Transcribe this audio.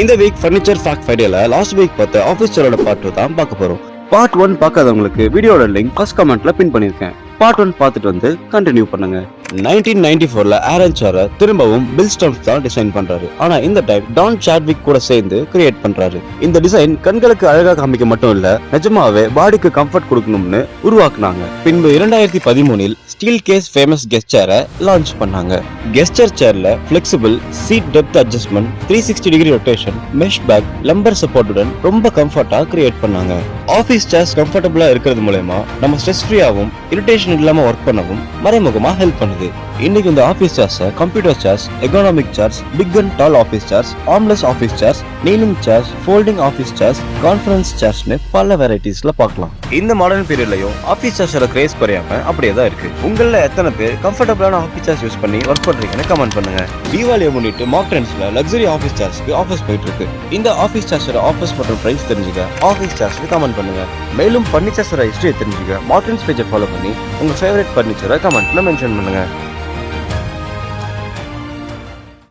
இந்த week furniture fact ஃப்ரைடேல last week பார்த்த ஆஃபீஸ் சேரோட பார்ட் 2 தான் பார்க்க போறோம். பார்ட் 1 பார்க்காதவங்களுக்கு வீடியோட லிங்க் ஃபர்ஸ்ட் கமெண்ட்ல பின் பண்ணிருக்கேன். பார்ட் 1 பார்த்துட்டு வந்து கண்டினியூ பண்ணுங்க. 1994ல ஆரன் சேரை திரும்பவும் பில் ஸ்டம்ப்ஸ் தான் டிசைன் பண்றாரு. ஆனா இந்த டைம் டான் சாட்விக் கூட சேர்ந்து கிரியேட் பண்றாரு. இந்த டிசைன் கண்களுக்கு அழகா காமிக்க மட்டும் இல்ல, நிஜமாவே பாடிக்கு கம்ஃபர்ட் கொடுக்கணும்னு உருவாக்குனாங்க. பின்பு 2013இல் ஸ்டீல் கேஸ் ஃபேமஸ் கெஸ்ட் சேரை லான்ச் பண்ணாங்க. கெஸ்டர் சேர்ல flexible seat depth adjustment, 360 degree rotation, mesh back, lumbar சப்போர்ட்டுடன் ரொம்ப கம்ஃபர்ட்டா கிரியேட் பண்ணாங்க. ஆபீஸ் சேர்ஸ் கம்ஃபர்டபுளா இருக்கிறது மூலமா நம்ம ஸ்ட்ரெஸ் ஃப்ரீயாவும் இரிட்டேஷன் இல்லாம ஒர்க் பண்ணவும் மறைமுகமா ஹெல்ப் பண்ணுது. இன்னைக்கு இந்த office chairs computer chairs, economic chairs, big and tall office chairs, ஆர்ம்லெஸ் office chairs, kneeling chairs, folding office chairs, conference சேர்ஸ்னு பல வெரைட்டிஸ்ல பார்க்கலாம். இந்த மாடர்ன் பீரியட்லயும் ஆபீஸ் சேர்ஸோட கிரேஸ் குறையாம அப்படியே தான் இருக்கு. உங்கள எத்தனை பேர் கம்ஃபர்டபுளான ஆபீஸ் சேர்ஸ் யூஸ் பண்ணி ஒர்க் பண்றீங்கன்னு கமெண்ட் பண்ணுங்க. தீபாவளியை முன்னிட்டு மார்க் ட்ரெண்ட்ஸ்ல லக்ஸரி ஆபீஸ் சேர்ஸ்க்கு ஆஃபர்ஸ் போயிட்டு இருக்கு. இந்த ஆபீஸ் சேர்ஸோட ஆஃபர்ஸ் மற்றும் பிரைஸ் தெரிஞ்சுக்க ஆபீஸ் சேர்ஸ்க்கு கமெண்ட் பண்ணுங்க. மேலும் ஃபர்னிச்சர்ஸோட ஹிஸ்டரி தெரிஞ்சுக்க மார்க் ட்ரெண்ட்ஸ் பேஜை ஃபாலோ பண்ணி உங்க ஃபேவரட் ஃபர்னிச்சரை கமெண்ட்ல மென்ஷன் பண்ணுங்க.